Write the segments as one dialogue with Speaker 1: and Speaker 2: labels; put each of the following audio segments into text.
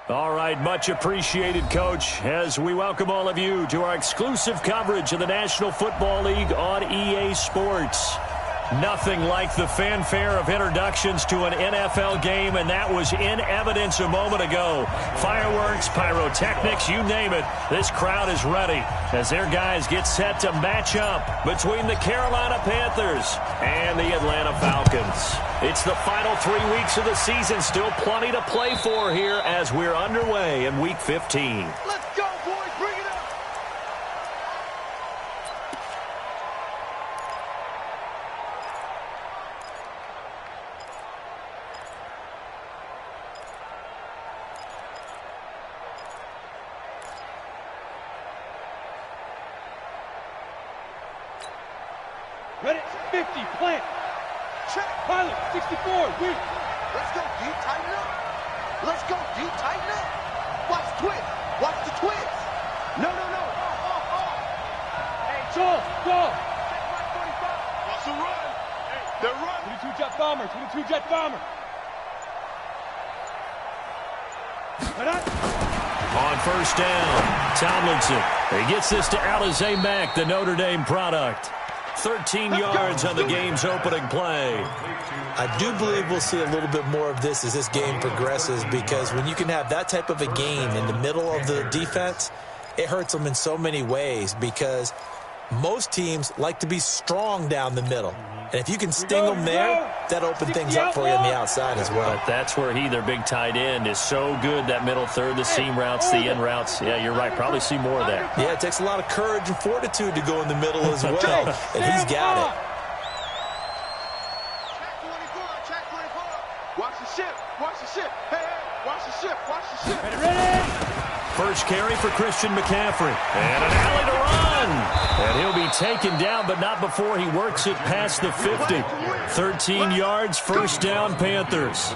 Speaker 1: All right, much appreciated, Coach, as we welcome all of you to our exclusive coverage of the National Football League on EA Sports. Nothing like the fanfare of introductions to an NFL game, and that was in evidence a moment ago. Fireworks, pyrotechnics, you name it. This crowd is ready as their guys get set to match up between the Carolina Panthers and the Atlanta Falcons. It's the final 3 weeks of the season. Still plenty to play for here as we're underway in Week 15.
Speaker 2: Let's go, boys. Bring it up. Ready? 50, plant. Check. Pilot, 64, weak.
Speaker 3: Let's go, D, tighten up. Let's go, D, tighten up. Watch the twist. Watch the twist. No.
Speaker 2: Hey, Joel, go.
Speaker 3: Watch the run. Hey, they're running.
Speaker 2: 22 jet bomber, 22 jet bomber.
Speaker 1: On first down, Tomlinson. He gets this to Alizé Mack, the Notre Dame product. 13 yards on the game's opening play.
Speaker 4: I do believe we'll see a little bit more of this as this game progresses, because when you can have that type of a game in the middle of the defense, it hurts them in so many ways, because most teams like to be strong down the middle. And if you can sting them there, that opens things up for you on the outside as well.
Speaker 1: But that's where their big tight end, is so good, that middle third, the seam routes, the in routes. Yeah, you're right. Probably see more of that.
Speaker 4: Yeah, it takes a lot of courage and fortitude to go in the middle as well, and he's got it.
Speaker 3: Check 24. Watch the ship. Watch the ship. Hey, watch the ship. Watch the ship.
Speaker 2: Ready?
Speaker 1: First carry for Christian McCaffrey. And an alley to run. And he'll be taken down, but not before he works it past the 50. 13 yards, first down, Panthers.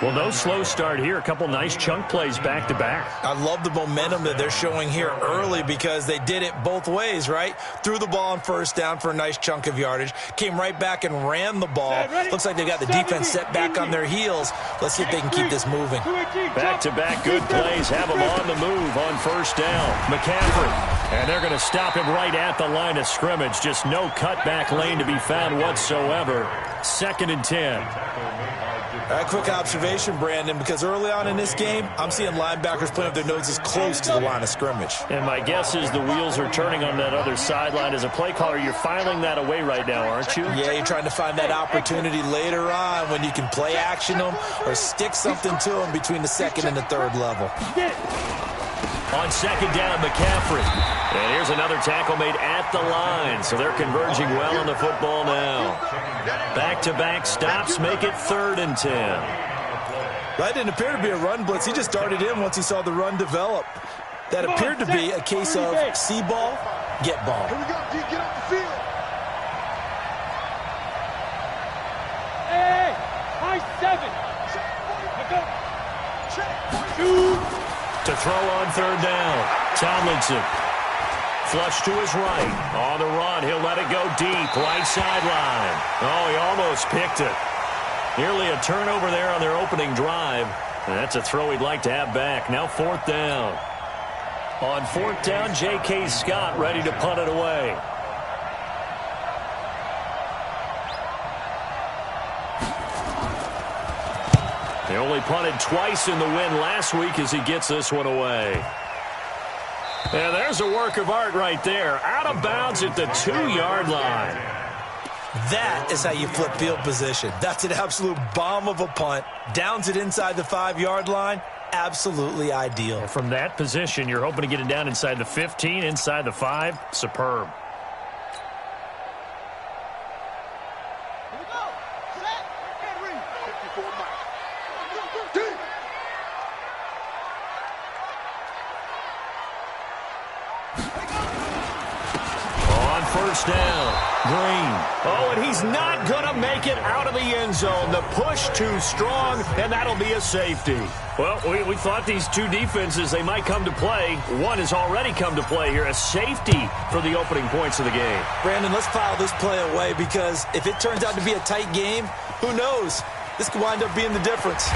Speaker 1: Well, no slow start here. A couple nice chunk plays back-to-back.
Speaker 4: I love the momentum that they're showing here early, because they did it both ways, right? Threw the ball on first down for a nice chunk of yardage. Came right back and ran the ball. Looks like they got the defense set back on their heels. Let's see if they can keep this moving.
Speaker 1: Back-to-back good plays. Have them on the move on first down. McCaffrey. And they're going to stop him right at the line of scrimmage. Just no cutback lane to be found whatsoever. 2nd and 10.
Speaker 4: A quick observation, Brandon, because early on in this game, I'm seeing linebackers putting up their noses close to the line of scrimmage.
Speaker 1: And my guess is the wheels are turning on that other sideline. As a play caller, you're filing that away right now, aren't you?
Speaker 4: Yeah, you're trying to find that opportunity later on when you can play action them or stick something to them between the 2nd and the 3rd level.
Speaker 1: On 2nd down, McCaffrey. And here's another tackle made at the line. So they're converging well on the football now. Back-to-back stops make it 3rd and 10.
Speaker 4: That didn't appear to be a run blitz. He just darted in once he saw the run develop. That appeared to be a case of see ball, get ball.
Speaker 3: Here we go, D, get off the field.
Speaker 2: Hey, high 7.
Speaker 3: Check.
Speaker 1: To throw on 3rd down, Tomlinson. Flush to his right. On the run, he'll let it go deep. Right sideline. Oh, he almost picked it. Nearly a turnover there on their opening drive. And that's a throw he'd like to have back. Now 4th down. On 4th down, J.K. Scott ready to punt it away. They only punted twice in the win last week as he gets this one away. And there's a work of art right there. Out of bounds at the 2-yard line.
Speaker 4: That is how you flip field position. That's an absolute bomb of a punt. Downs it inside the 5-yard line. Absolutely ideal.
Speaker 1: And from that position, you're hoping to get it down inside the 15, inside the 5. Superb. First down, Green. Oh, and he's not going to make it out of the end zone. The push too strong, and that'll be a safety. Well, we thought these two defenses, they might come to play. One has already come to play here, a safety for the opening points of the game.
Speaker 4: Brandon, let's file this play away, because if it turns out to be a tight game, who knows? This could wind up being the difference.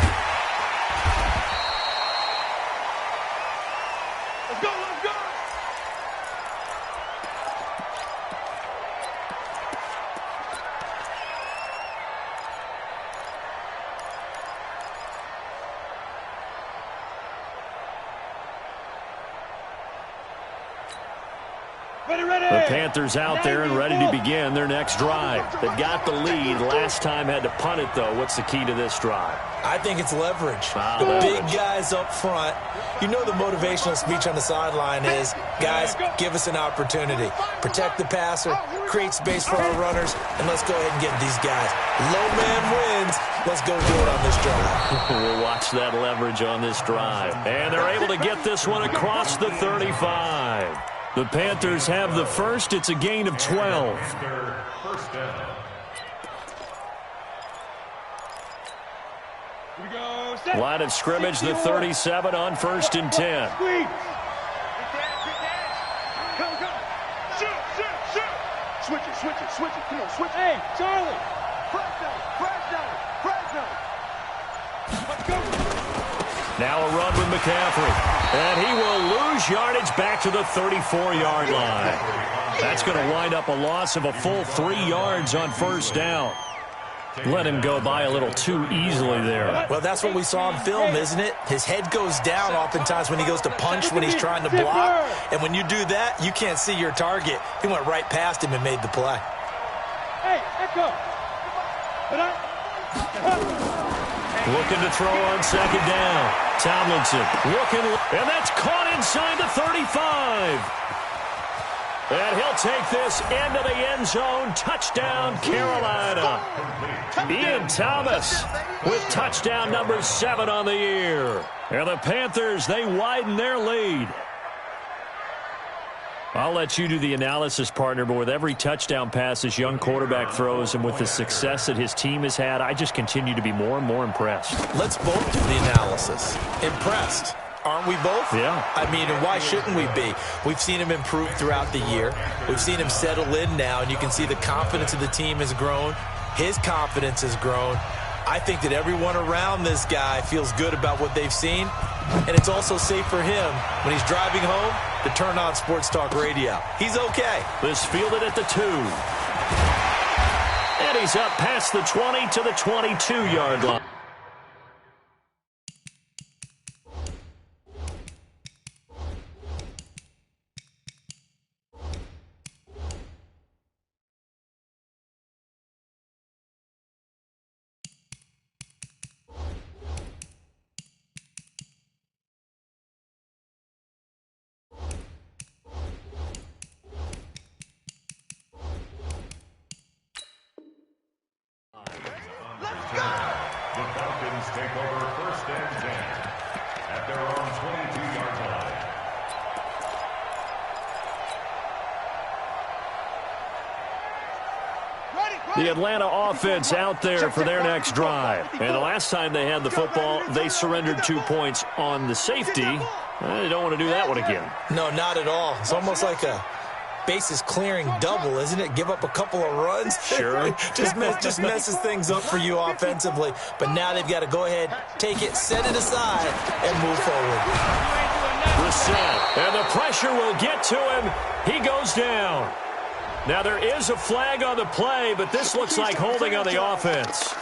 Speaker 1: The Panthers out there and ready to begin their next drive. They've got the lead. Last time had to punt it, though. What's the key to this drive?
Speaker 4: I think it's leverage. The big guys up front. You know the motivational speech on the sideline is, guys, give us an opportunity. Protect the passer, create space for our runners, and let's go ahead and get these guys. Low man wins. Let's go do it on this drive.
Speaker 1: We'll watch that leverage on this drive. And they're able to get this one across the 35. The Panthers have the first. It's a gain of 12. Line of scrimmage, the 37 on 1st and 10.
Speaker 3: Switch it. Come on, switch it.
Speaker 2: Hey, Charlie.
Speaker 3: Press down. Let's go.
Speaker 1: Now a run with McCaffrey. And he will lose yardage back to the 34-yard line. That's going to wind up a loss of a full 3 yards on 1st down. Let him go by a little too easily there.
Speaker 4: Well, that's what we saw in film, isn't it? His head goes down oftentimes when he goes to punch, when he's trying to block. And when you do that, you can't see your target. He went right past him and made the play.
Speaker 2: Hey, Echo.
Speaker 1: Looking to throw on 2nd down. Tomlinson looking, and that's caught inside the 35. And he'll take this into the end zone. Touchdown, Carolina. Ian Thomas with touchdown number 7 on the year. And the Panthers, they widen their lead. I'll let you do the analysis, partner, but with every touchdown pass this young quarterback throws and with the success that his team has had, I just continue to be more and more impressed.
Speaker 4: Let's both do the analysis. Impressed. Aren't we both?
Speaker 1: Yeah.
Speaker 4: I mean, and why shouldn't we be? We've seen him improve throughout the year. We've seen him settle in now, and you can see the confidence of the team has grown. His confidence has grown. I think that everyone around this guy feels good about what they've seen, and it's also safe for him when he's driving home to turn on Sports Talk Radio. He's okay.
Speaker 1: This fielded at the 2. And he's up past the 20 to the 22-yard line.
Speaker 5: Take over 1st and 10 at their own 22-yard line.
Speaker 1: The Atlanta offense out there for their next drive. And the last time they had the football, they surrendered 2 points on the safety. They don't want to do that one again.
Speaker 4: No, not at all. It's almost like a bases clearing double, isn't it? Give up a couple of runs.
Speaker 1: Sure.
Speaker 4: just messes things up for you offensively. But now they've got to go ahead, take it, set it aside, and move forward.
Speaker 1: Reset. And the pressure will get to him. He goes down. Now there is a flag on the play, but this looks like holding on the offense.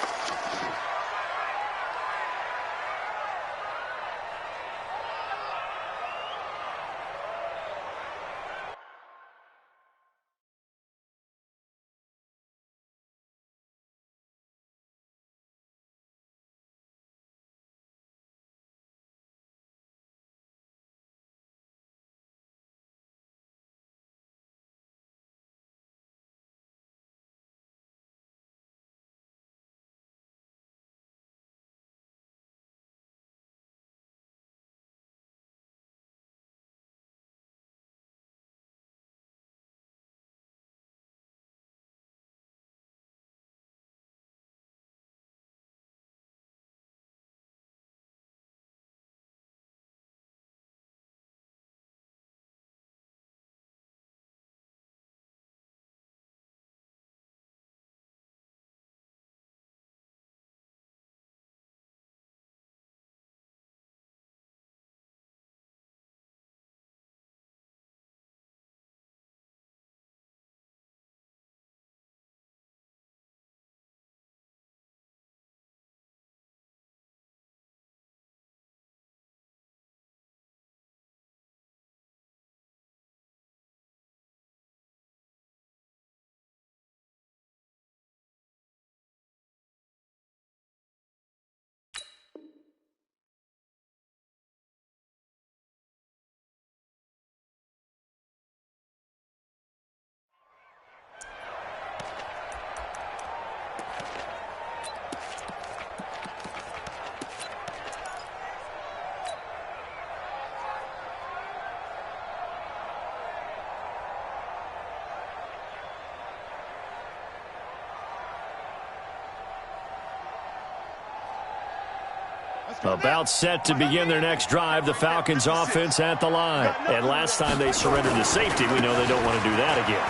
Speaker 1: About set to begin their next drive, the Falcons offense at the line. And last time they surrendered to safety, we know they don't want to do that again.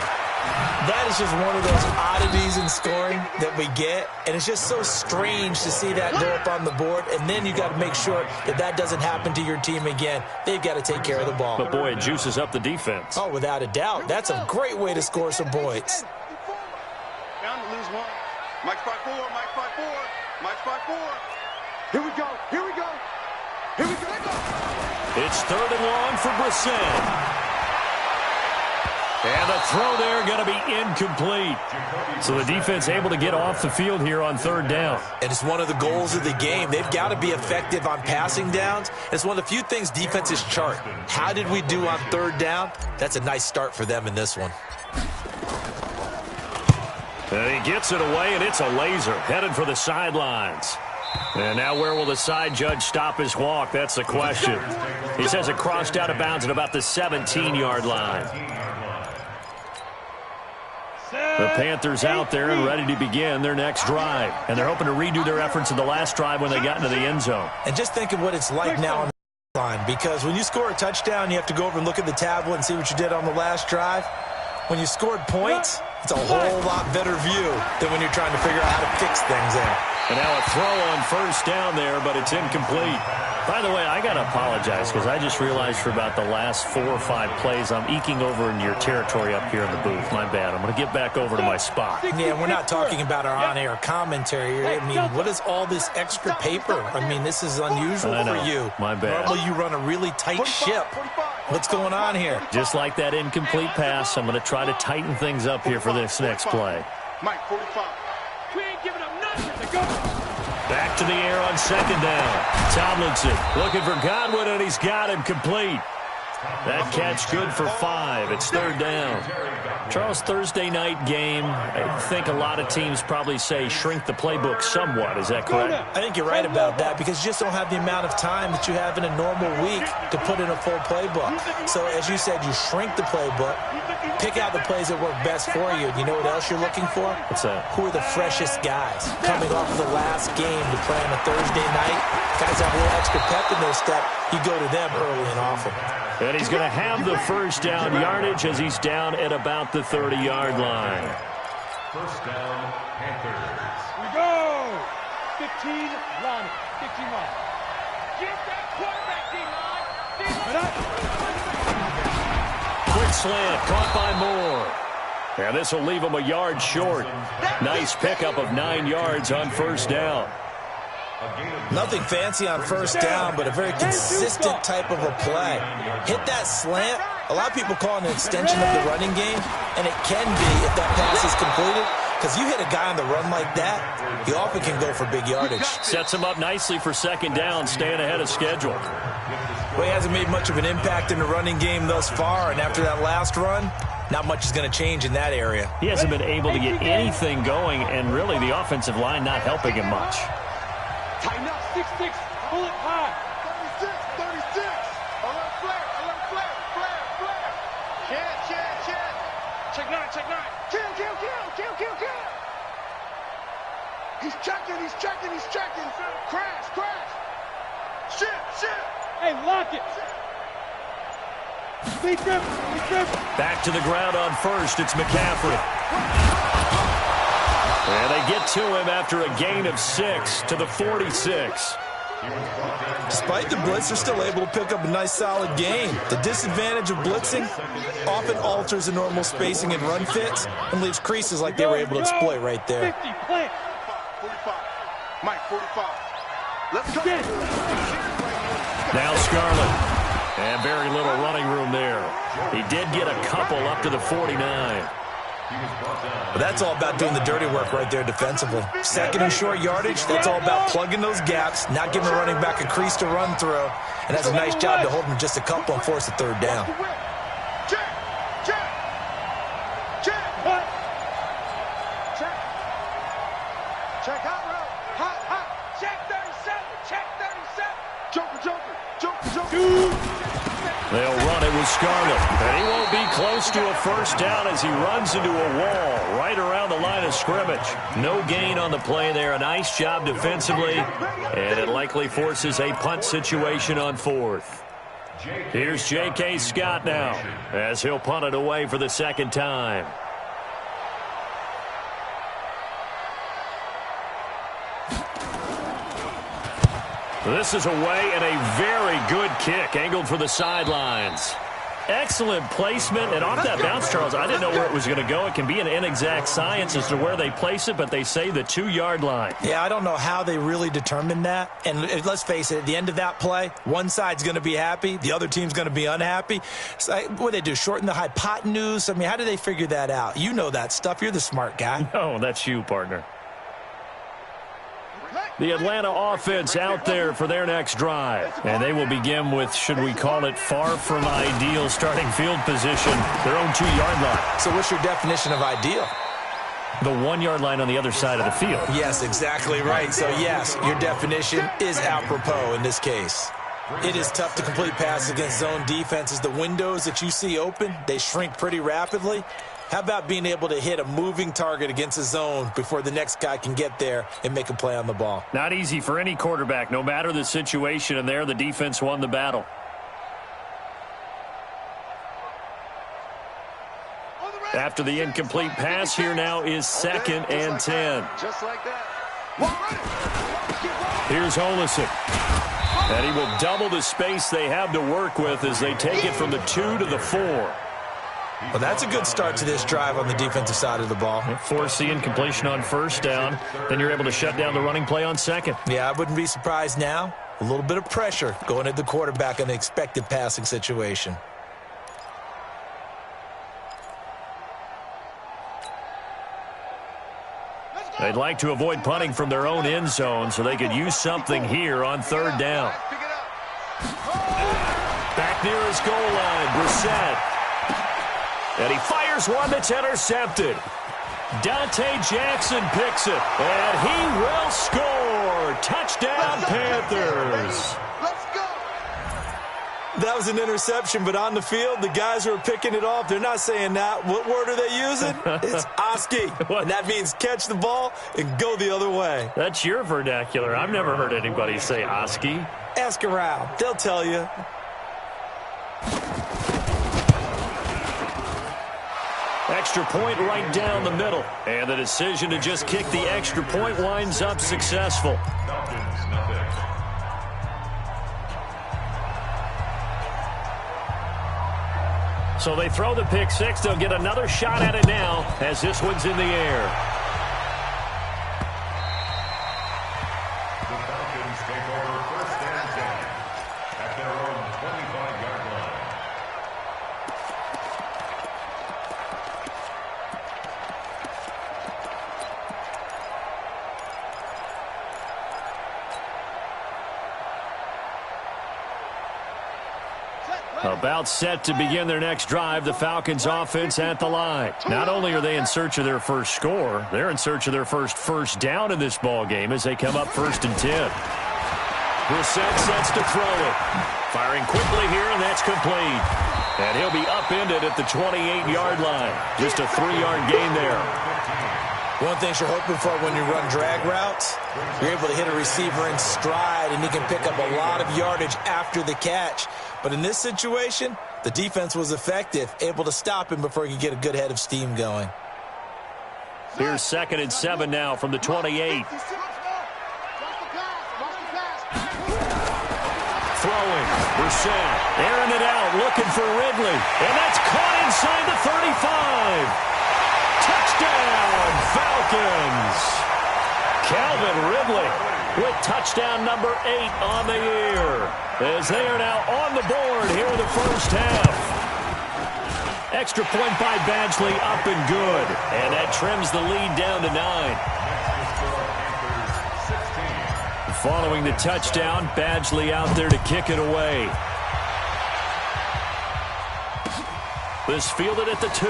Speaker 4: That is just one of those oddities in scoring that we get, and it's just so strange to see that go up on the board, and then you got to make sure that that doesn't happen to your team again. They've got to take care of the ball.
Speaker 1: But, boy, it juices up the defense.
Speaker 4: Oh, without a doubt. That's a great way to score some points.
Speaker 3: Down to lose one. Mike 5-4, Mike 5-4, Mike 5-4. Here we go, here we go, here we go.
Speaker 1: It's 3rd and long for Brissett. And the throw there going to be incomplete. So the defense able to get off the field here on 3rd down.
Speaker 4: And it's one of the goals of the game. They've got to be effective on passing downs. It's one of the few things defenses chart. How did we do on 3rd down? That's a nice start for them in this one.
Speaker 1: And he gets it away, and it's a laser headed for the sidelines. And now where will the side judge stop his walk? That's the question. He says it crossed out of bounds at about the 17-yard line. The Panthers out there and ready to begin their next drive. And they're hoping to redo their efforts in the last drive when they got into the end zone.
Speaker 4: And just think of what it's like now on the line. Because when you score a touchdown, you have to go over and look at the tablet and see what you did on the last drive. When you scored points, it's a whole lot better view than when you're trying to figure out how to fix things there.
Speaker 1: And now a throw on 1st down there, but it's incomplete. By the way, I got to apologize because I just realized for about the last 4 or 5 plays, I'm eking over in your territory up here in the booth. My bad. I'm going to get back over to my spot.
Speaker 4: Yeah, we're not talking about our on-air commentary. I mean, what is all this extra paper? I mean, this is unusual for you.
Speaker 1: My bad.
Speaker 4: Normally you run a really tight ship. What's going on here?
Speaker 1: Just like that incomplete pass, I'm going to try to tighten things up here for this next play.
Speaker 3: Mike 45.
Speaker 2: We ain't giving them nothing to go.
Speaker 1: Back to the air on 2nd down. Tomlinson looking for Godwin, and he's got him complete. That catch good for 5. It's 3rd down. Charles, Thursday night game, I think a lot of teams probably say shrink the playbook somewhat. Is that correct?
Speaker 4: I think you're right about that because you just don't have the amount of time that you have in a normal week to put in a full playbook. So as you said, you shrink the playbook, pick out the plays that work best for you. You know what else you're looking for?
Speaker 1: What's that?
Speaker 4: Who are the freshest guys coming off of the last game to play on a Thursday night? Guys have a little extra pep in their step. You go to them early and often.
Speaker 1: And he's going to have the 1st down yardage as he's down at about the 30-yard line.
Speaker 5: 1st down, Panthers.
Speaker 2: We go. 15 line. 15 line. Get that quarterback, D-line.
Speaker 1: Quick slant caught by Moore. And this will leave him a yard short. Nice pickup of 9 yards on 1st down.
Speaker 4: Nothing fancy on 1st down, but a very consistent type of a play. Hit that slant. A lot of people call it an extension of the running game, and it can be if that pass is completed, because you hit a guy on the run like that, he often can go for big yardage.
Speaker 1: Sets him up nicely for 2nd down, staying ahead of schedule.
Speaker 4: Well, he hasn't made much of an impact in the running game thus far, and after that last run, not much is going to change in that area.
Speaker 1: He hasn't been able to get anything going, and really the offensive line not helping him much.
Speaker 2: Tighten up. 6-6. Pull it high.
Speaker 3: 36. Alert flare. Flare.
Speaker 2: Check 9.
Speaker 3: Kill. He's checking. Crash. Shit.
Speaker 2: Hey, lock it. Speed grip.
Speaker 1: Back to the ground on 1st. It's McCaffrey. And they get to him after a gain of 6 to the 46.
Speaker 4: Despite the blitz, they're still able to pick up a nice solid gain. The disadvantage of blitzing often alters the normal spacing and run fits and leaves creases like they were able to exploit right there.
Speaker 2: 50, plant.
Speaker 3: 45. Mike 45. Let's go.
Speaker 1: Now Scarlett. And very little running room there. He did get a couple up to the 49.
Speaker 4: But that's all about doing the dirty work right there defensively. 2nd and short yardage, that's all about plugging those gaps, not giving the running back a crease to run through. And that's a nice job to hold him just a couple and force a 3rd down.
Speaker 3: Check out route. Hot. Check 37. Joker.
Speaker 1: They'll run it with Scarlet. And he won't be close to a first down as he runs into a wall right around the line of scrimmage. No gain on the play there. A nice job defensively. And it likely forces a punt situation on fourth. Here's J.K. Scott now as he'll punt it away for the second time. This is away and a very good kick angled for the sidelines. Excellent placement, and off that bounce, Charles, I didn't know where it was going to go. It can be an inexact science as to where they place it, but they say the 2-yard line. Yeah, I don't know how they really determined that. And let's face it, at the end of that play, one side's going to be happy, the other team's going to be unhappy. So, what do they do, shorten the hypotenuse? I mean, how do they figure that out? You know that stuff. You're the smart guy. No, that's you, partner. The Atlanta offense out there for their next drive. And they will begin with, should we call it, far from ideal starting field position, their own 2-yard line. So what's your definition of ideal? The 1-yard line on the other side of the field. Yes, exactly right. So, yes, your definition is apropos in this case. It is tough to complete passes against zone defenses. The windows that you see open, they shrink pretty rapidly. How about being able to hit a moving target against a zone before the next guy can get there and make a play on the ball? Not easy for any quarterback, no matter the situation, and there the defense won the battle. After the incomplete pass, here now is 2nd and 10.
Speaker 3: Just like that.
Speaker 1: Here's Olesen. And he will double the space they have to work with as they take it from the 2 to the 4. Well, that's a good start to this drive on the defensive side of the ball. Force the incompletion on first down. Then you're able to shut down the running play on second. Yeah, I wouldn't be surprised now. A little bit of pressure going at the quarterback in the expected passing situation. They'd like to avoid punting from their own end zone so they could use something here on 3rd down. Back near his goal line, Brissett. And he fires one that's intercepted. Dante Jackson picks it, and he will score. Touchdown, Panthers.
Speaker 3: Let's go.
Speaker 4: That was an interception, but on the field, the guys who are picking it off, they're not saying that. What word are they using? It's Oski, and that means catch the ball and go the other way. That's your vernacular. I've never heard anybody say Oski. Ask around. They'll tell you. Extra point right down the middle. And the decision to just kick the extra point winds up successful. So they throw the pick six. They'll get another shot at it now as this one's in the air.
Speaker 5: The Falcons take over 1st and 10 at their own 25-yard line.
Speaker 1: About set to begin their next drive, the Falcons offense at the line. Not only are they in search of their first score, they're in search of their first down in this ball game as they come up 1st and 10. Brissett sets to throw it. Firing quickly here, and that's complete. And he'll be upended at the 28-yard line. Just a 3-yard gain there. One thing you're hoping for when you run drag routes, you're able to hit a receiver in stride, and he can pick up a lot of yardage after the catch. But in this situation, the defense was effective, able to stop him before he could get a good head of steam going. Here's 2nd and 7 now from the 28. Throwing, Brissett, airing it out, looking for Ridley. And that's caught inside the 35. Touchdown, Falcons. Calvin Ridley with touchdown number 8 on the year, as they are now on the board here in the first half. Extra point by Badgley, up and good. And that trims the lead down to 9. Following the touchdown, Badgley out there to kick it away. This fielded at the 2.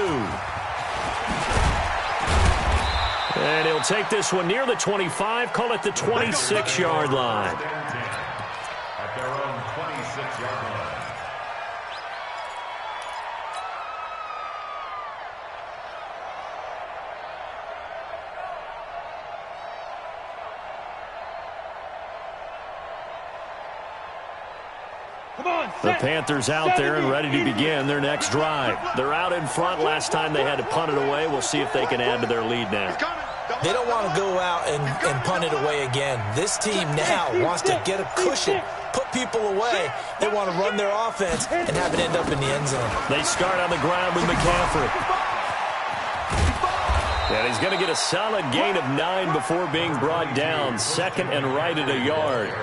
Speaker 1: And he'll take this one near the 25, call it the 26-yard line.
Speaker 5: At their own 26-yard line.
Speaker 1: The Panthers out there and ready to begin their next drive. They're out in front. Last time they had to punt it away. We'll see if they can add to their lead now.
Speaker 4: They don't want to go out and punt it away again. This team now wants to get a cushion, put people away. They want to run their offense and have it end up in the end zone.
Speaker 1: They start on the ground with McCaffrey. And he's going to get a solid gain of 9 before being brought down. Second and right at a yard.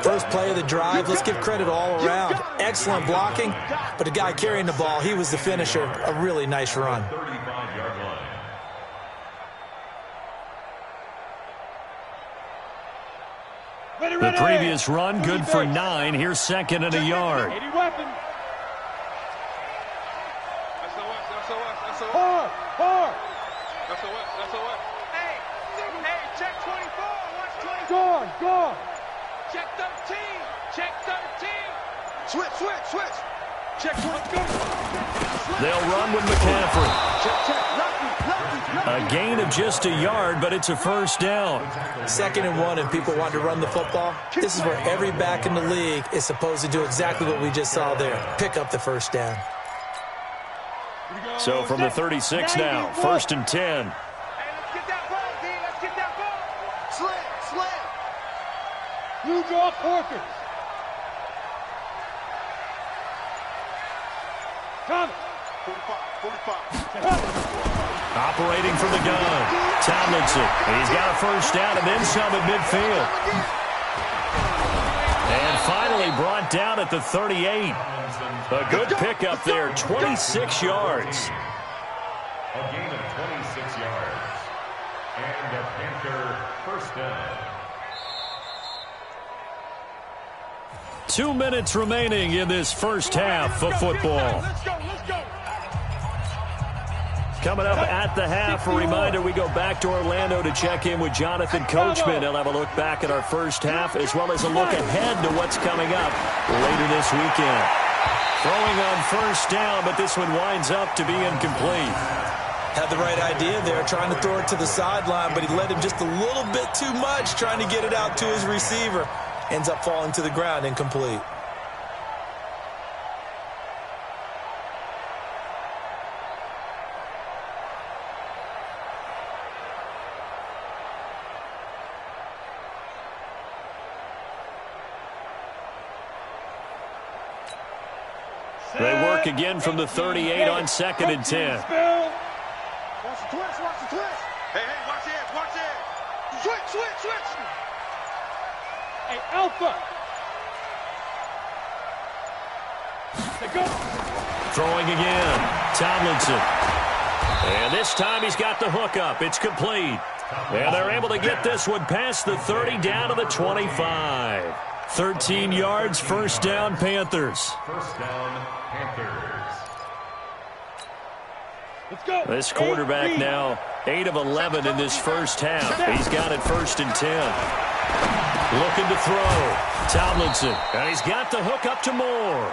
Speaker 4: First play of the drive, let's give credit all around. Excellent blocking, but the guy carrying the ball, he was the finisher. A really nice run.
Speaker 1: The previous run, good for 9. Here's second and a yard.
Speaker 2: Check 24. Watch 24. Go. Check 13. Check 13.
Speaker 3: Switch. Check 20.
Speaker 1: They'll run with McCaffrey.
Speaker 3: Check.
Speaker 1: A gain of just a yard, but it's a first down.
Speaker 4: Second and 1, and people want to run the football. This is where every back in the league is supposed to do exactly what we just saw there. Pick up the first down.
Speaker 1: So from the 36 now, first and 10.
Speaker 2: Hey, let's get that ball, D. Let's get that ball.
Speaker 3: Slam.
Speaker 2: Blue draw Porkers. Thomas.
Speaker 3: 45.
Speaker 1: Operating from the gun, Tomlinson. He's got a first down and then some at midfield. And finally brought down at the 38. A good pickup there, 26 yards.
Speaker 5: A gain of 26 yards. And a Panther first down.
Speaker 1: 2 minutes remaining in this first half of football.
Speaker 2: Let's go.
Speaker 1: Coming up at the half, a reminder, we go back to Orlando to check in with Jonathan Coachman. He'll have a look back at our first half as well as a look ahead to what's coming up later this weekend. Throwing on first down, but this one winds up to be incomplete.
Speaker 4: Had the right idea there, trying to throw it to the sideline, but he led him just a little bit too much, trying to get it out to his receiver. Ends up falling to the ground, incomplete.
Speaker 1: They work again from the 38 on second and 10.
Speaker 3: Watch the twist. Hey, watch it. Switch.
Speaker 2: Hey, Alpha. They go.
Speaker 1: Throwing again, Tomlinson. And this time he's got the hook up. It's complete. And they're able to get this one past the 30 down to the 25. 13 yards, first down, Panthers.
Speaker 5: First down, Panthers.
Speaker 2: Let's go.
Speaker 1: This quarterback now 8 of 11 in this first half. He's got it first and 10. Looking to throw. Tomlinson. And he's got the hook up to Moore.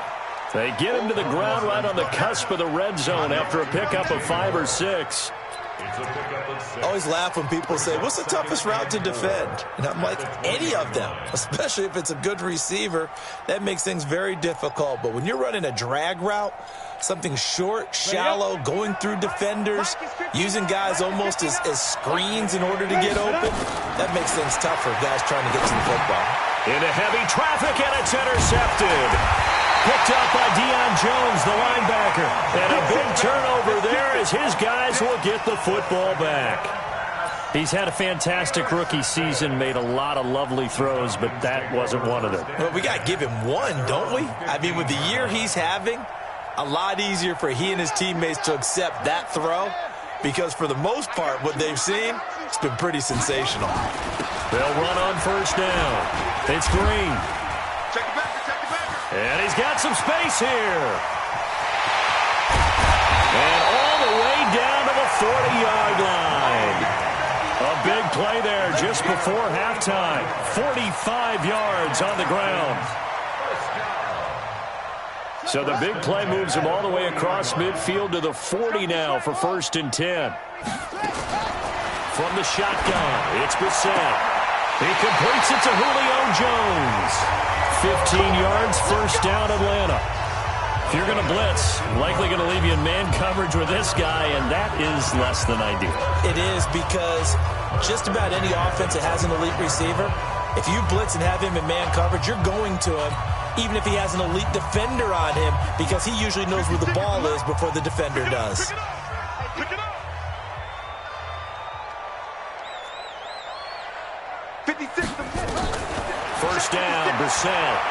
Speaker 1: They get him to the ground right on the cusp of the red zone after a pickup of 5 or 6.
Speaker 4: I always laugh when people say, what's the toughest route to defend? And I'm like, any of them, especially if it's a good receiver. That makes things very difficult. But when you're running a drag route, something short, shallow, going through defenders, using guys almost as screens in order to get open, that makes things tough for guys trying to get to the football.
Speaker 1: Into heavy traffic, and it's intercepted. Picked up by Deion Jones, the linebacker. And a big turnover there as his guys will get the football back. He's had a fantastic rookie season, made a lot of lovely throws, but that wasn't one of them.
Speaker 4: Well, we got to give him one, don't we? I mean, with the year he's having, a lot easier for he and his teammates to accept that throw because for the most part, what they've seen, it's been pretty sensational.
Speaker 1: They'll run on first down. It's Green.
Speaker 3: Check it back.
Speaker 1: And he's got some space here. And all the way down to the 40-yard line. A big play there just before halftime. 45 yards on the ground. So the big play moves him all the way across midfield to the 40 now for first and 10. From the shotgun, it's Brissett. He completes it to Julio Jones. 15 yards, first down, Atlanta. If you're going to blitz, likely going to leave you in man coverage with this guy, and that is less than ideal.
Speaker 4: It is, because just about any offense that has an elite receiver, if you blitz and have him in man coverage, you're going to him, even if he has an elite defender on him, because he usually knows where the ball is before the defender does.
Speaker 3: Pick it up. 56.
Speaker 1: First down, Brissett.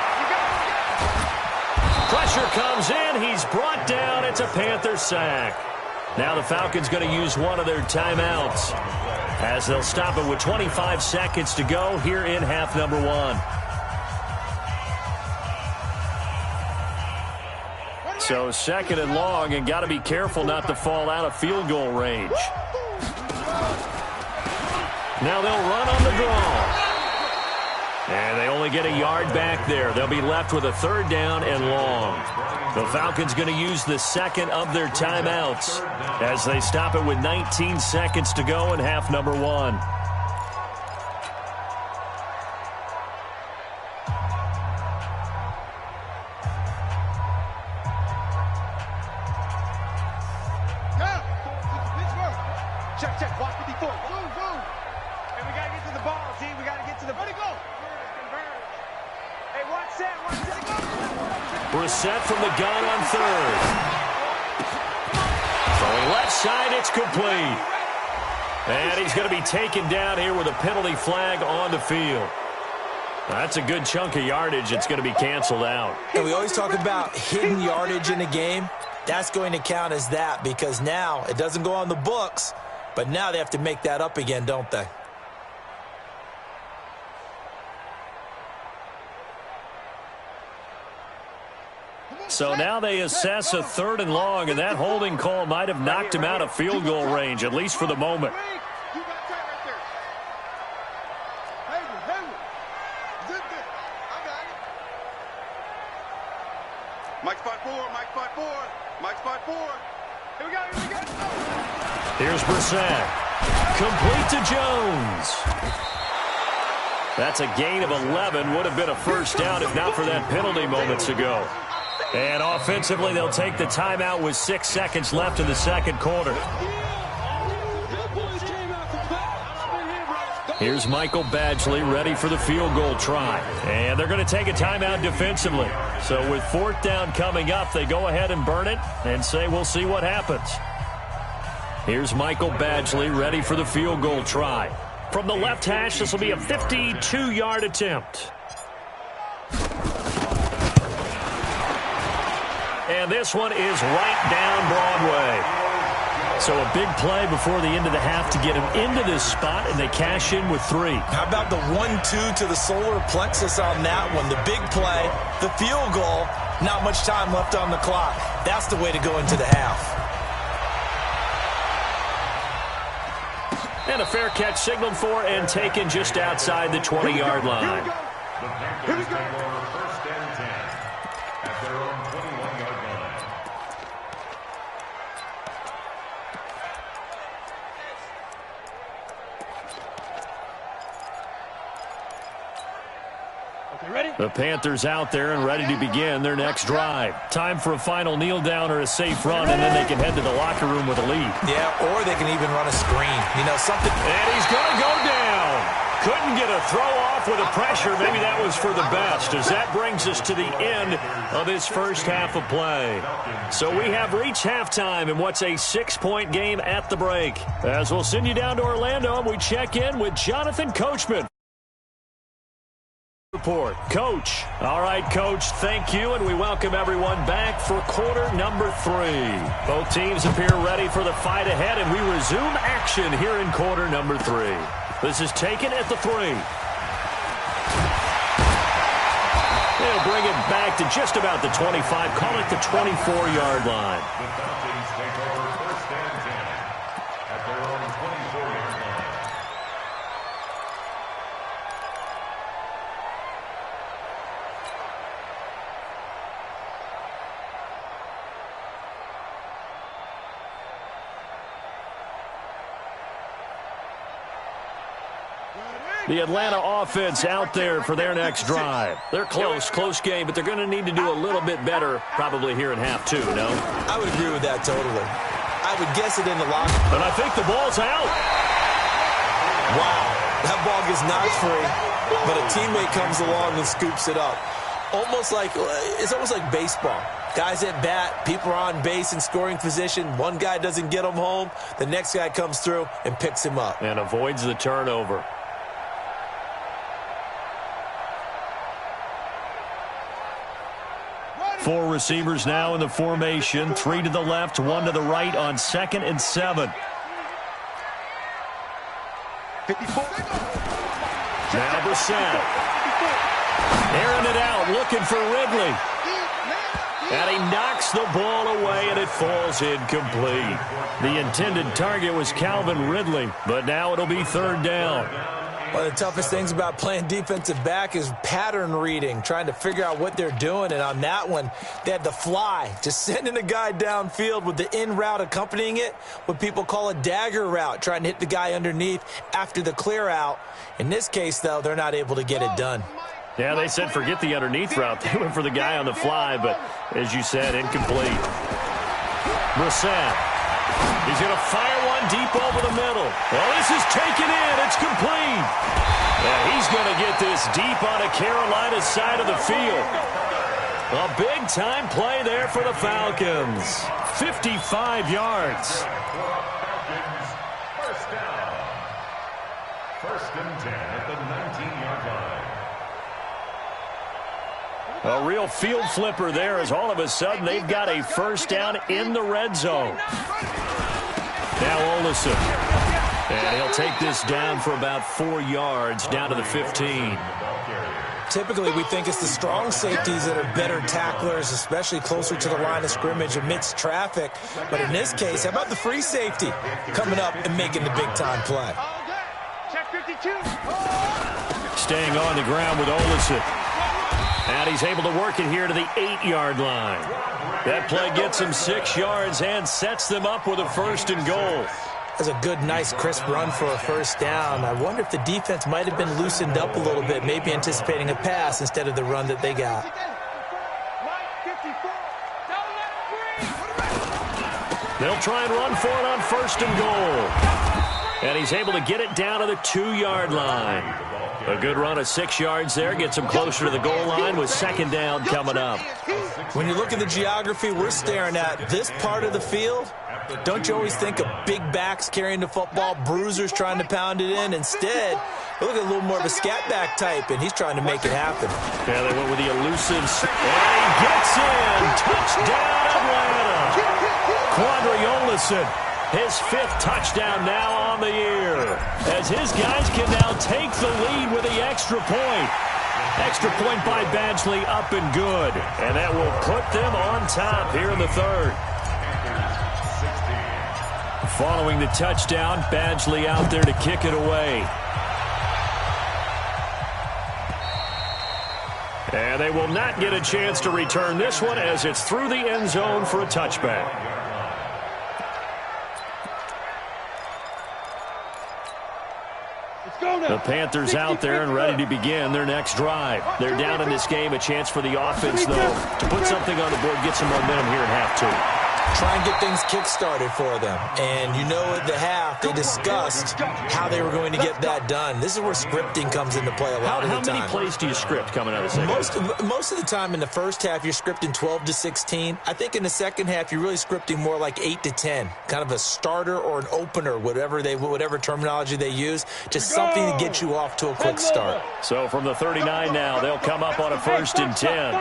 Speaker 1: Pressure comes in. He's brought down. It's a Panther sack. Now the Falcons going to use one of their timeouts, as they'll stop it with 25 seconds to go here in half number one. So second and long, and got to be careful not to fall out of field goal range. Now they'll run on the draw. And they only get a yard back there. They'll be left with a third down and long. The Falcons going to use the second of their timeouts as they stop it with 19 seconds to go in half number one.
Speaker 2: Check, block 54. Boom. And we got to get to the ball, G. We got to get to the... Where'd he go? Hey, watch that.
Speaker 1: Brissett from the gun on third. Throwing left side, it's complete. And he's going to be taken down here with a penalty flag on the field. That's a good chunk of yardage. It's going to be canceled out.
Speaker 4: And we always talk about hidden yardage in a game. That's going to count as that, because now it doesn't go on the books, but now they have to make that up again, don't they?
Speaker 1: So now they assess a third and long, and that holding call might have knocked him out of field goal range, at least for the moment.
Speaker 3: Mike spot 4. Mike spot 4.
Speaker 2: Here we go.
Speaker 1: Here's Brissett. Complete to Jones. That's a gain of 11. Would have been a first down if not for that penalty moments ago. And offensively, they'll take the timeout with 6 seconds left in the second quarter. Here's Michael Badgley ready for the field goal try. And they're going to take a timeout defensively. So with fourth down coming up, they go ahead and burn it and say we'll see what happens. Here's Michael Badgley ready for the field goal try. From the left hash, this will be a 52-yard attempt. And this one is right down Broadway. So a big play before the end of the half to get him into this spot, and they cash in with 3.
Speaker 4: How about the 1-2 to the solar plexus on that one? The big play, the field goal, not much time left on the clock. That's the way to go into the half.
Speaker 1: And a fair catch signaled for and taken just outside the 20-yard line.
Speaker 5: Here we go. First and 10 at their own 21-yard line.
Speaker 1: The Panthers out there and ready to begin their next drive. Time for a final kneel down or a safe run, and then they can head to the locker room with a lead.
Speaker 4: Yeah, or they can even run a screen. You know, something.
Speaker 1: And he's going to go down. Couldn't get a throw off with the pressure. Maybe that was for the best, as that brings us to the end of this first half of play. So we have reached halftime in what's a 6-point game at the break. As we'll send you down to Orlando, and we check in with Jonathan Coachman. Report. Coach. All right, Coach, thank you, and we welcome everyone back for quarter number 3. Both teams appear ready for the fight ahead, and we resume action here in quarter number 3. This is taken at the 3. They'll bring it back to just about the 25, call it the 24-yard line.
Speaker 5: The Falcons take over first and 10 at their own 24-yard line.
Speaker 1: The Atlanta offense out there for their next drive. They're close game, but they're going to need to do a little bit better probably here in half two, no?
Speaker 4: I would agree with that totally. I would guess it in the locker.
Speaker 1: And I think the ball's out.
Speaker 4: Wow, that ball gets knocked free, but a teammate comes along and scoops it up. It's almost like baseball. Guys at bat, people are on base in scoring position. One guy doesn't get him home. The next guy comes through and picks him up.
Speaker 1: And avoids the turnover. Four receivers now in the formation. 3 to the left, 1 to the right on 2nd and 7.
Speaker 3: 54.
Speaker 1: Now Brissett. Airing it out, looking for Ridley. And he knocks the ball away, and it falls incomplete. The intended target was Calvin Ridley, but now it'll be 3rd down.
Speaker 4: One of the toughest things about playing defensive back is pattern reading, trying to figure out what they're doing. And on that one, they had the fly, just sending a guy downfield with the in route accompanying it, what people call a dagger route, trying to hit the guy underneath after the clear out. In this case, though, they're not able to get it done.
Speaker 1: Yeah, they said forget the underneath route. They went for the guy on the fly, but as you said, incomplete. Brissett. He's going to fire one deep over the middle. Well, this is taken in. It's complete. Yeah, he's going to get this deep on a Carolina side of the field. A big-time play there for the Falcons. 55 yards.
Speaker 5: First down. 1st and 10 at the 19-yard line.
Speaker 1: A real field flipper there as all of a sudden they've got a 1st down in the red zone. Now Olsen. And he'll take this down for about 4 yards down to the 15.
Speaker 4: Typically, we think it's the strong safeties that are better tacklers, especially closer to the line of scrimmage amidst traffic. But in this case, how about the free safety coming up and making the big-time play?
Speaker 2: Check 52.
Speaker 1: Staying on the ground with Olsen. And he's able to work it here to the 8-yard line. That play gets him 6 yards and sets them up with a 1st and goal.
Speaker 4: That's a good, nice, crisp run for a 1st down. I wonder if the defense might have been loosened up a little bit, maybe anticipating a pass instead of the run that they got.
Speaker 1: They'll try and run for it on 1st and goal. And he's able to get it down to the 2-yard line. A good run of 6 yards there. Gets him closer to the goal line with 2nd down coming up.
Speaker 4: When you look at the geography we're staring at, this part of the field, don't you always think of big backs carrying the football, bruisers trying to pound it in? Instead, you look at a little more of a scat back type, and he's trying to make it happen.
Speaker 1: Yeah, they went with the elusive. And he gets in. Touchdown, Atlanta. Quandre Olsen. His 5th touchdown now on the year, as his guys can now take the lead with the extra point. Extra point by Badgley up and good, and that will put them on top here in the 3rd. Following the touchdown, Badgley out there to kick it away. And they will not get a chance to return this one as it's through the end zone for a touchback. The Panthers out there and ready to begin their next drive. They're down in this game. A chance for the offense, though, to put something on the board, get some momentum here in half 2.
Speaker 4: Try and get things kick-started for them. And you know at the half, they discussed how they were going to get that done. This is where scripting comes into play a lot of the time.
Speaker 1: How many plays do you script coming out of the second half?
Speaker 4: Most of the time in the first half, you're scripting 12 to 16. I think in the second half, you're really scripting more like 8 to 10. Kind of a starter or an opener, whatever terminology they use. Just something to get you off to a quick start.
Speaker 1: So from the 39 now, they'll come up on a 1st and 10.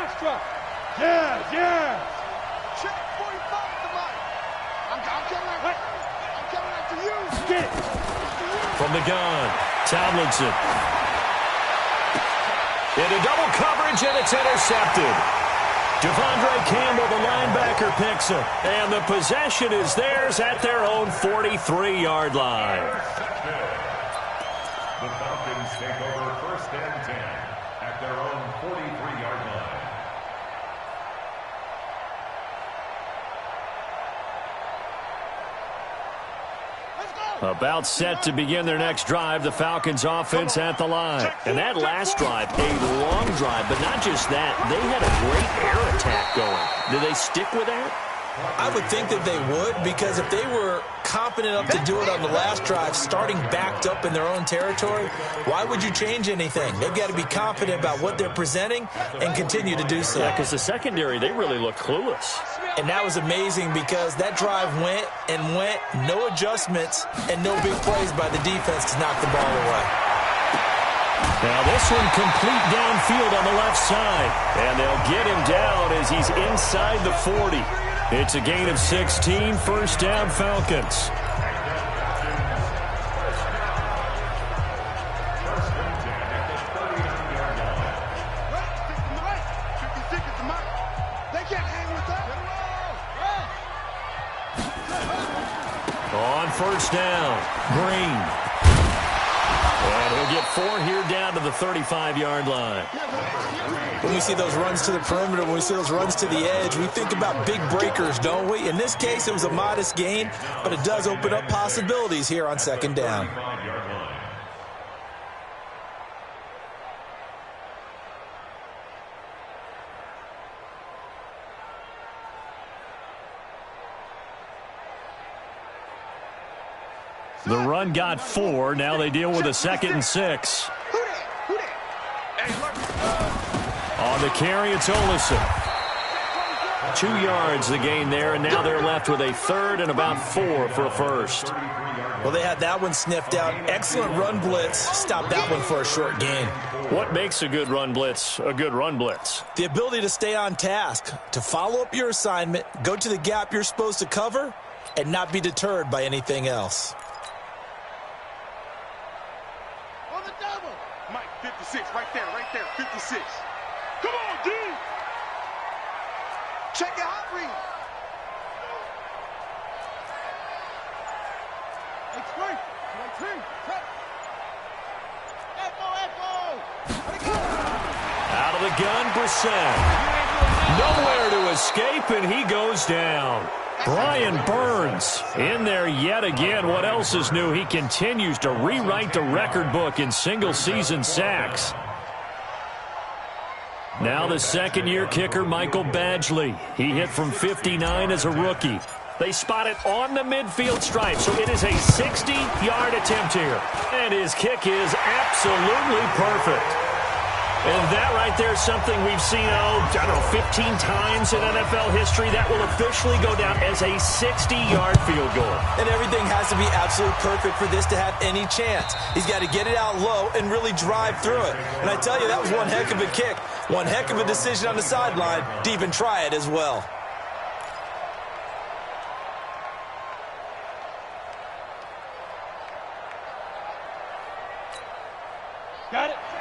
Speaker 2: Yeah.
Speaker 1: From the gun, Tomlinson. Into double coverage, and it's intercepted. Devondre Campbell, the linebacker, picks him. And the possession is theirs at their own 43-yard line.
Speaker 5: The Falcons take over 1st and 10 at their own 43-yard line.
Speaker 2: Let's go!
Speaker 1: About set to begin their next drive, the Falcons offense at the line. And that last drive, a long drive, but not just that. They had a great air attack going. Do they stick with that?
Speaker 4: I would think that they would, because if they were confident enough to do it on the last drive, starting backed up in their own territory, why would you change anything? They've got to be confident about what they're presenting and continue to do so.
Speaker 1: Yeah, because the secondary, they really look clueless.
Speaker 4: And that was amazing because that drive went and went, no adjustments, and no big plays by the defense to knock the ball away.
Speaker 1: Now this one complete downfield on the left side. And they'll get him down as he's inside the 40. It's a gain of 16, first down Falcons. On first down, Green. And he'll get 4 here down to the 35-yard line.
Speaker 4: When we see those runs to the perimeter, when we see those runs to the edge, we think about big breakers, don't we? In this case, it was a modest gain, but it does open up possibilities here on second down.
Speaker 1: The run got 4. Now they deal with a 2nd and 6. On the carry, it's Olison. 2 yards the gain there, and now they're left with a 3rd and about 4 for a first.
Speaker 4: Well, they had that one sniffed out. Excellent run blitz. Stop that one for a short gain.
Speaker 1: What makes a good run blitz a good run blitz?
Speaker 4: The ability to stay on task, to follow up your assignment, go to the gap you're supposed to cover, and not be deterred by anything else.
Speaker 3: 56, right there, 56. Come on, D! Check your hot read.
Speaker 1: Out of the gun, Brissett. Nowhere to escape, and he goes down. Brian Burns in there yet again. What else is new? He continues to rewrite the record book in single-season sacks. Now the second-year kicker, Michael Badgley. He hit from 59 as a rookie. They spot it on the midfield stripe, so it is a 60-yard attempt here. And his kick is absolutely perfect. And that right there is something we've seen, 15 times in NFL history. That will officially go down as a 60-yard field goal.
Speaker 4: And everything has to be absolutely perfect for this to have any chance. He's got to get it out low and really drive through it. And I tell you, that was one heck of a kick. One heck of a decision on the sideline to even try it as well.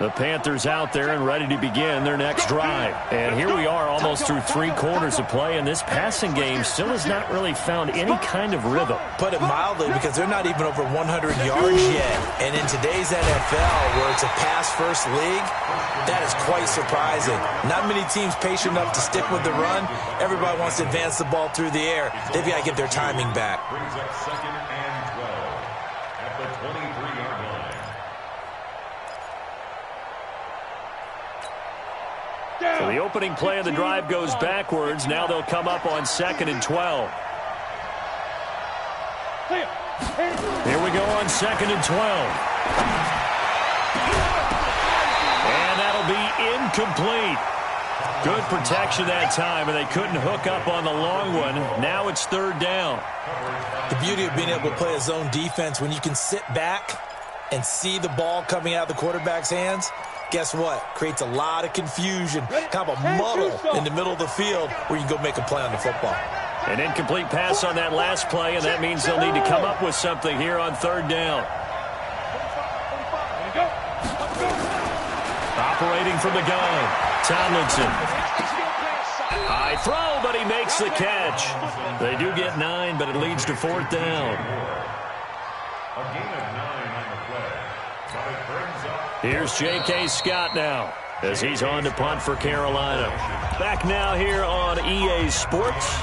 Speaker 1: The Panthers out there and ready to begin their next drive. And here we are almost through 3 quarters of play, and this passing game still has not really found any kind of rhythm.
Speaker 4: Put it mildly, because they're not even over 100 yards yet. And in today's NFL, where it's a pass-first league, that is quite surprising. Not many teams patient enough to stick with the run. Everybody wants to advance the ball through the air. They've got to get their timing back.
Speaker 5: Brings up 2nd and 12 at the 23-yard line.
Speaker 1: So the opening play of the drive goes backwards. Now they'll come up on 2nd and 12. Here we go on 2nd and 12. And that'll be incomplete. Good protection that time, and they couldn't hook up on the long one. Now it's 3rd down.
Speaker 4: The beauty of being able to play a zone defense, when you can sit back and see the ball coming out of the quarterback's hands, guess what? Creates a lot of confusion, kind of a muddle in the middle of the field where you can go make a play on the football.
Speaker 1: An incomplete pass on that last play, and that means they'll need to come up with something here on 3rd down. Operating from the gun, Tomlinson. High throw, but he makes the catch. They do get 9, but it leads to 4th down.
Speaker 5: A gain of 9 on the play. But it brings up
Speaker 1: Here's J.K. Scott now. as he's on to punt for Carolina. Back now here on EA Sports.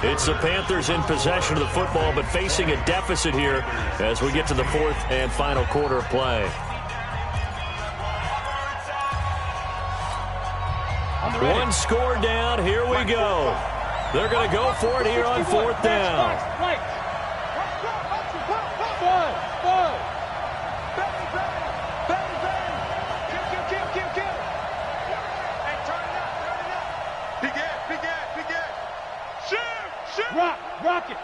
Speaker 1: It's the Panthers in possession of the football, but facing a deficit here as we get to the fourth and final quarter of play. One score down. Here we go. They're going to go for it here on fourth down.
Speaker 2: Rock it.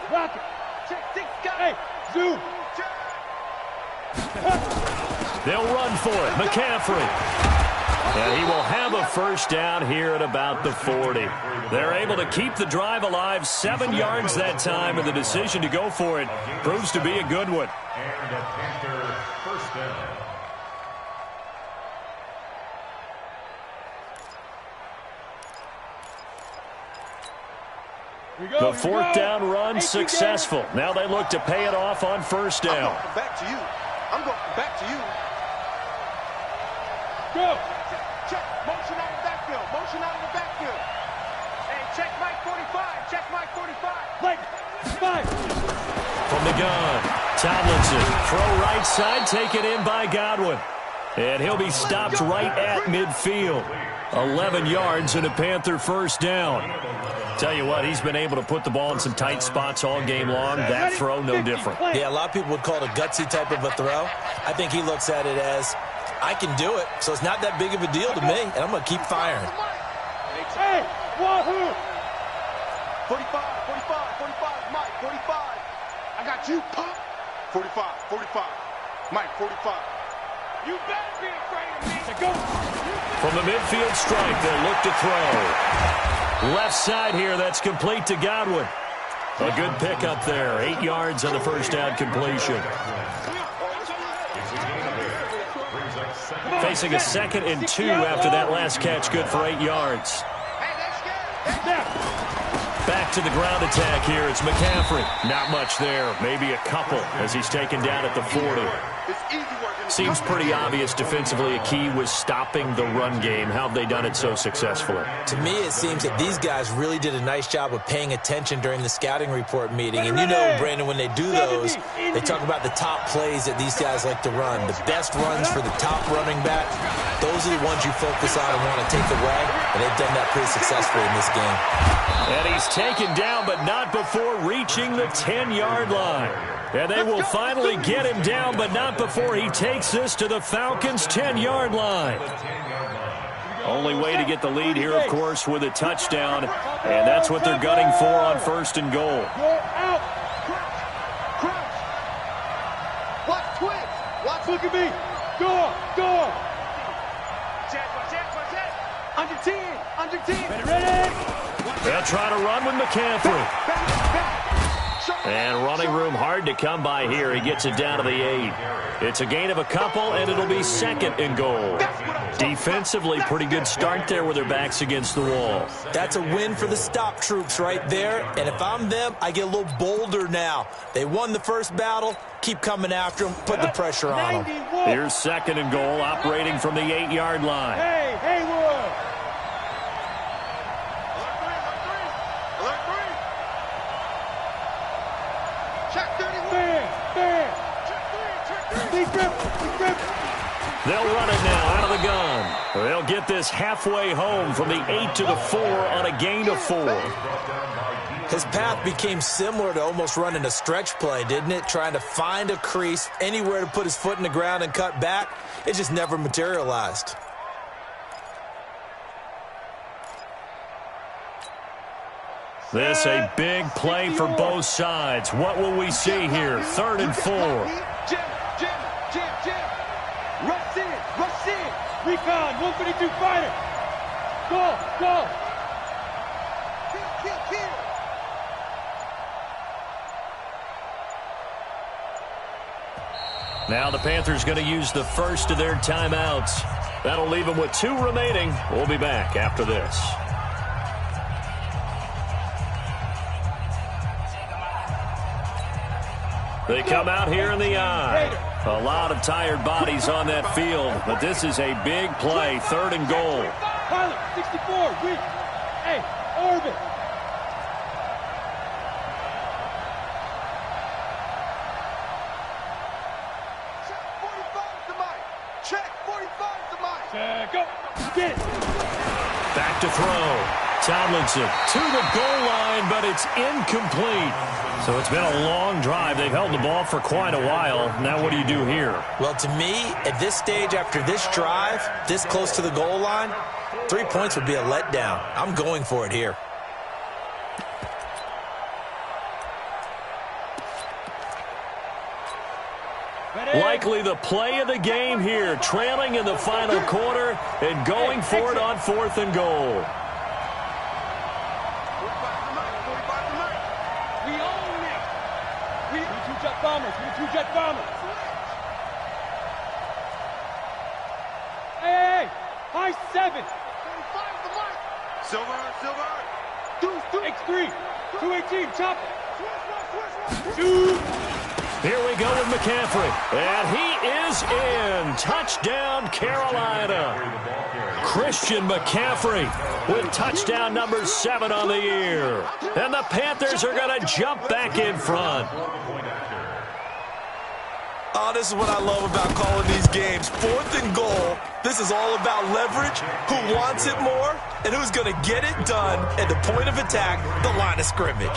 Speaker 2: Hey, zoom.
Speaker 1: They'll run for it. McCaffrey. And he will have a first down here at about the 40. They're able to keep the drive alive, 7 yards that time, and the decision to go for it proves to be a good one.
Speaker 5: And a Panther first down.
Speaker 1: The fourth down run successful. Now they look to pay it off on first down.
Speaker 3: I'm going back to you.
Speaker 2: Go.
Speaker 3: Check. Motion out of the backfield.
Speaker 2: Hey, check Mike 45. Mike 5.
Speaker 1: From the gun, Tomlinson. Throw right side, taken in by Godwin. And he'll be stopped right at midfield. 11 yards and a Panther first down. Tell you what, he's been able to put the ball in some tight spots all game long. That throw, no different.
Speaker 4: Yeah, a lot of people would call it a gutsy type of a throw. I think he looks at it as, I can do it, so it's not that big of a deal to me, and I'm going to keep firing.
Speaker 2: Hey, wahoo!
Speaker 3: 45, Mike, 45. I got you, pop. 45. Mike, 45.
Speaker 2: You better be afraid of me. Go.
Speaker 1: From the midfield stripe, they'll look to throw. Left side here, that's complete to Godwin. A good pickup there. 8 yards on the first down completion. Facing a 2nd and 2 after that last catch. Good for 8 yards. Back to the ground attack here. It's McCaffrey. Not much there. Maybe a couple as he's taken down at the 40. Seems pretty obvious defensively a key was stopping the run game. How have they done it so successfully?
Speaker 4: To me, it seems that these guys really did a nice job of paying attention during the scouting report meeting. And you know, Brandon, when they do those, they talk about the top plays that these guys like to run. The best runs for the top running back, those are the ones you focus on and want to take away. And they've done that pretty successfully in this game.
Speaker 1: And he's taken down, but not before reaching the 10-yard line. And they will finally get him down, but not before he takes this to the Falcons' 10-yard line. Only way to get the lead here, of course, with a touchdown. And that's what they're gunning for on first and goal.
Speaker 2: Watch twitch. Watch, look at me. Go. Under 10. Ready.
Speaker 1: They'll try to run with McCaffrey. And running room hard to come by here. He gets it down to the 8. It's a gain of a couple, and it'll be 2nd and goal. Defensively, pretty good start there with their backs against the wall.
Speaker 4: That's a win for the stop troops right there. And if I'm them, I get a little bolder now. They won the first battle. Keep coming after them. Put the pressure on them.
Speaker 1: Here's 2nd and goal, operating from the 8-yard line.
Speaker 2: Hey, Haywood.
Speaker 1: They'll run it now out of the gun. They'll get this halfway home from the 8 to the 4 on a gain of 4.
Speaker 4: His path became similar to almost running a stretch play, didn't it? Trying to find a crease, anywhere to put his foot in the ground and cut back. It just never materialized.
Speaker 1: This a big play for both sides. What will we see here? 3rd and 4.
Speaker 2: Rush in. Recon, 152 fighter. Go. Kill.
Speaker 1: Now the Panthers going to use the first of their timeouts. That'll leave them with 2 remaining. We'll be back after this. They come out here in the eye. A lot of tired bodies on that field, but this is a big play, 3rd and goal.
Speaker 2: Pilot, 64, weak. Hey, orbit. Check 45 to Mike. Check 45 to Mike. Check, go. Get it.
Speaker 1: Back to throw. Tomlinson to the goal line, but it's incomplete. So it's been a long drive. They've held the ball for quite a while. Now what do you do here?
Speaker 4: Well, to me, at this stage, after this drive, this close to the goal line, 3 points would be a letdown. I'm going for it here.
Speaker 1: Likely the play of the game here, trailing in the final quarter and going for it on 4th and goal.
Speaker 2: Bombers, we 2 jet bombers. Hey, high 7. 45 to Mike. Silver. X3, 218, chopper.
Speaker 1: Here we go with McCaffrey. And he is in. Touchdown, Carolina. Christian McCaffrey with touchdown number 7 on the year. And the Panthers are going to jump back in front.
Speaker 4: Oh, this is what I love about calling these games. 4th and goal. This is all about leverage, who wants it more, and who's going to get it done at the point of attack, the line of scrimmage.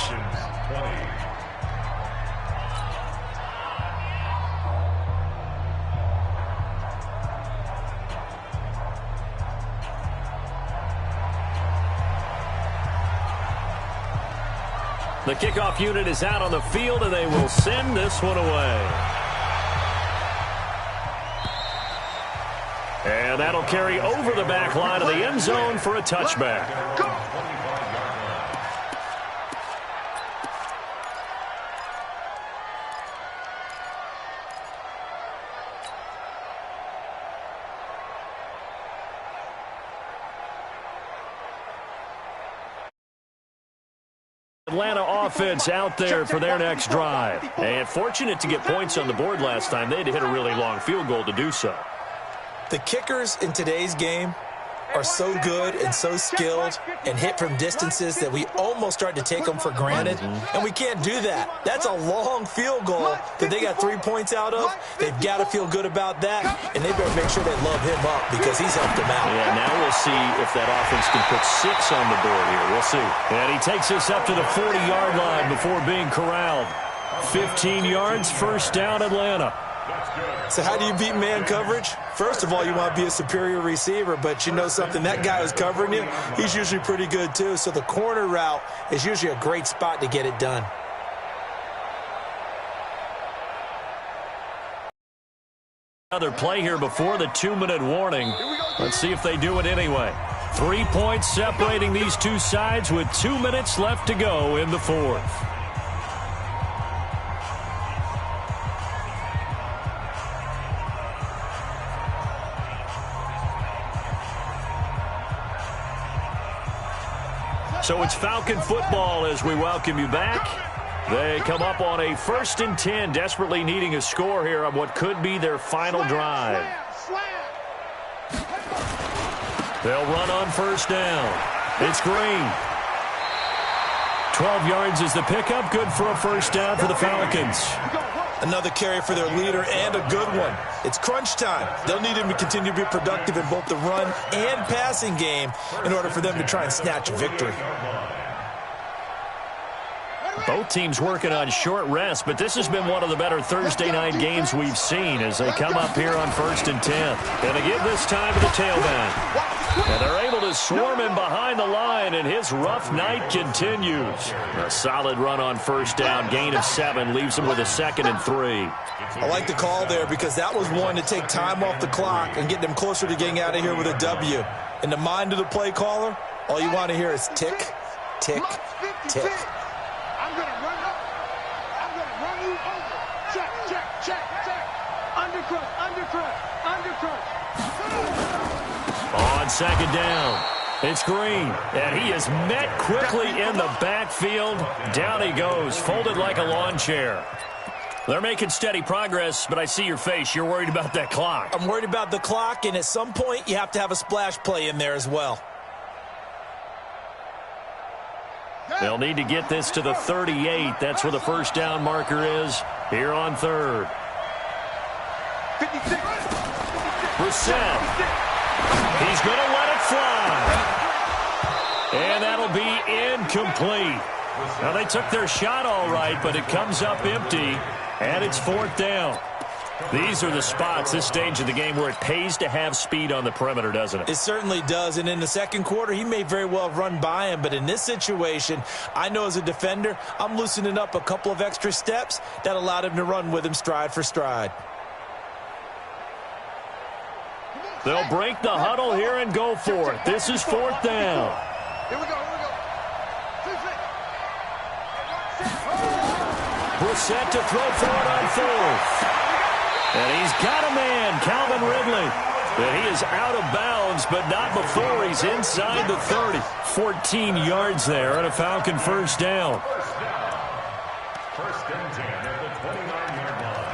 Speaker 1: The kickoff unit is out on the field, and they will send this one away. And that'll carry over the back line of the end zone for a touchback. Atlanta offense out there for their next drive. And fortunate to get points on the board last time. They had to hit a really long field goal to do so.
Speaker 4: The kickers in today's game are so good and so skilled and hit from distances that we almost start to take them for granted, and we can't do that. That's a long field goal that they got 3 points out of. They've got to feel good about that, and they better make sure they love him up because he's helped them out.
Speaker 1: Yeah, now we'll see if that offense can put 6 on the board here. We'll see. And he takes us up to the 40-yard line before being corralled. 15 yards, 1st down, Atlanta.
Speaker 4: So how do you beat man coverage? First of all, you want to be a superior receiver, but you know something, that guy who's covering you, he's usually pretty good too. So the corner route is usually a great spot to get it done.
Speaker 1: Another play here before the 2-minute warning. Let's see if they do it anyway. 3 points separating these two sides with 2 minutes left to go in the 4th. So it's Falcon football as we welcome you back. They come up on a 1st and 10, desperately needing a score here on what could be their final drive. They'll run on 1st down. It's Green. 12 yards is the pickup. Good for a 1st down for the Falcons.
Speaker 4: Another carry for their leader and a good one. It's crunch time. They'll need him to continue to be productive in both the run and passing game in order for them to try and snatch a victory.
Speaker 1: Both teams working on short rest, but this has been one of the better Thursday night games we've seen as they come up here on 1st and 10. And they give this time to the tailback. And they're able to swarm him behind the line, and his rough night continues. A solid run on 1st down, gain of 7, leaves him with a 2nd and 3.
Speaker 4: I like the call there because that was one to take time off the clock and get them closer to getting out of here with a W. In the mind of the play caller, all you want to hear is tick, tick, tick.
Speaker 2: I'm going to run up. I'm going to run you over. Check, check, check, check. Undercut, undercut, undercut.
Speaker 1: On 2nd down, it's Green, and he is met quickly in the backfield. Down he goes, folded like a lawn chair. They're making steady progress, but I see your face. You're worried about that clock.
Speaker 4: I'm worried about the clock, and at some point you have to have a splash play in there as well.
Speaker 1: They'll need to get this to the 38. That's where the first down marker is here on third.
Speaker 3: 56.
Speaker 1: Brissett. He's going to let it fly. And that'll be incomplete. Now, they took their shot all right, but it comes up empty, and it's fourth down. These are the spots, this stage of the game, where it pays to have speed on the perimeter, doesn't it?
Speaker 4: It certainly does, and in the second quarter, he may very well run by him, but in this situation, I know as a defender, I'm loosening up a couple of extra steps that allowed him to run with him stride for stride.
Speaker 1: They'll break the huddle here and go for it. This is fourth down.
Speaker 3: Here we go.
Speaker 1: Brissett to throw for it on fourth. And he's got a man, Calvin Ridley. And he is out of bounds, but not before he's inside the 30. 14 yards there and a Falcon first down.
Speaker 5: First and 10 at the 29-yard line.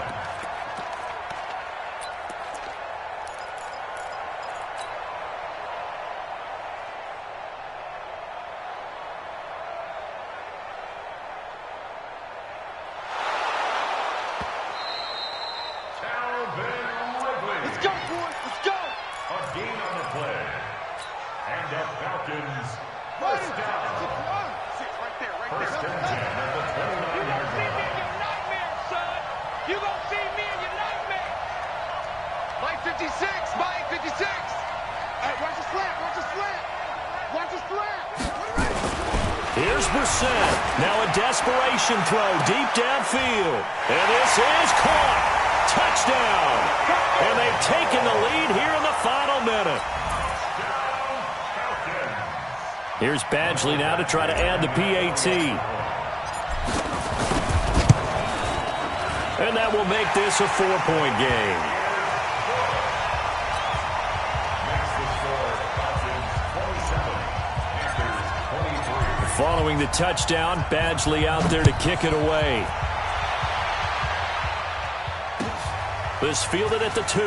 Speaker 1: Here's Brissett. Now a desperation throw deep downfield. And this is caught. Touchdown. And they've taken the lead here in the final minute. Here's Badgley now to try to add the PAT. And that will make this a 4-point game. Following the touchdown, Badgley out there to kick it away. This fielded at the 2.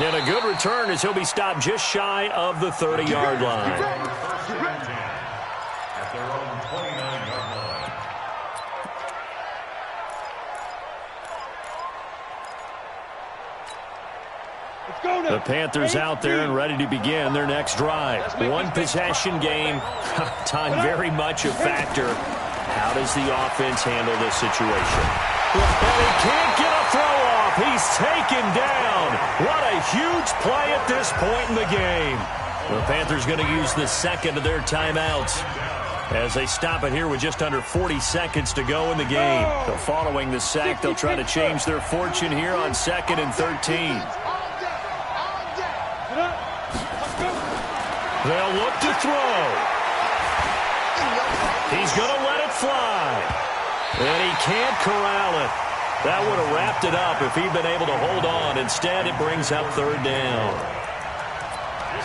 Speaker 1: And a good return as he'll be stopped just shy of the 30-yard line.
Speaker 5: At their own 29-yard line.
Speaker 1: The Panthers out there and ready to begin their next drive. One possession game. Time very much a factor. How does the offense handle this situation? And he can't get a throw off. He's taken down. What a huge play at this point in the game. The Panthers going to use the second of their timeouts as they stop it here with just under 40 seconds to go in the game. So following the sack, they'll try to change their fortune here on 2nd and 13. They'll look to throw. He's going to let it fly. And he can't corral it. That would have wrapped it up if he'd been able to hold on. Instead, it brings up third down.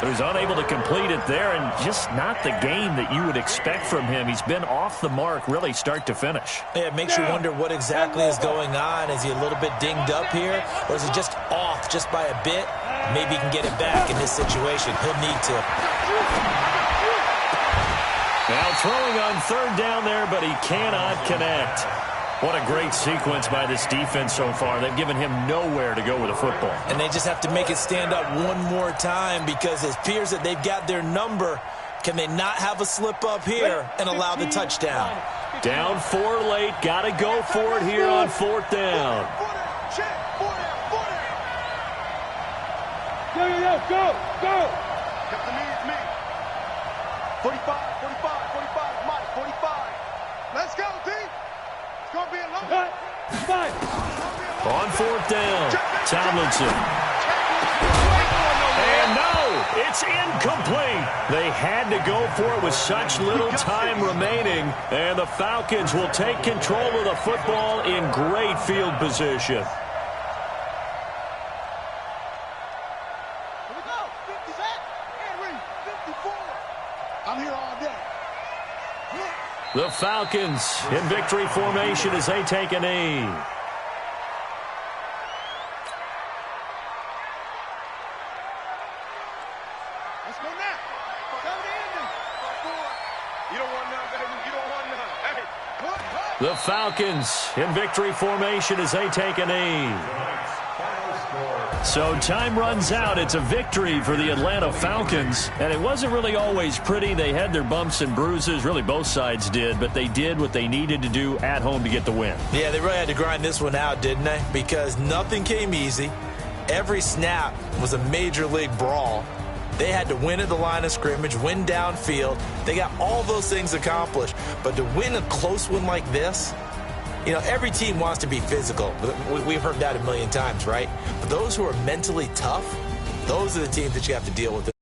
Speaker 1: So he's unable to complete it there, and just not the game that you would expect from him. He's been off the mark really start to finish.
Speaker 4: Yeah, it makes you wonder what exactly is going on. Is he a little bit dinged up here, or is he just off just by a bit? Maybe he can get it back in this situation. He'll need to.
Speaker 1: Now throwing on third down there, but he cannot connect. What a great sequence by this defense so far. They've given him nowhere to go with the football.
Speaker 4: And they just have to make it stand up one more time because it appears that they've got their number. Can they not have a slip up here and allow the touchdown?
Speaker 1: Down 4 late. Got to go for it here on fourth down.
Speaker 2: Go.
Speaker 3: Got the me. 45, Mike, 45.
Speaker 2: Let's go, D. It's going to be a long one.
Speaker 1: On fourth down, Tomlinson. And no, it's incomplete. They had to go for it with such little time remaining. And the Falcons will take control of the football in great field position. The Falcons in victory formation as they take a knee.
Speaker 2: Let's go now. Come in.
Speaker 3: You don't want none, baby. You don't want none. Hey.
Speaker 2: What?
Speaker 1: The Falcons in victory formation as they take a knee. So time runs out. It's a victory for the Atlanta Falcons. And it wasn't really always pretty. They had their bumps and bruises. Really, both sides did. But they did what they needed to do at home to get the win.
Speaker 4: Yeah, they really had to grind this one out, didn't they? Because nothing came easy. Every snap was a major league brawl. They had to win at the line of scrimmage, win downfield. They got all those things accomplished. But to win a close one like this, you know, every team wants to be physical. We've heard that a million times, right? But those who are mentally tough, those are the teams that you have to deal with.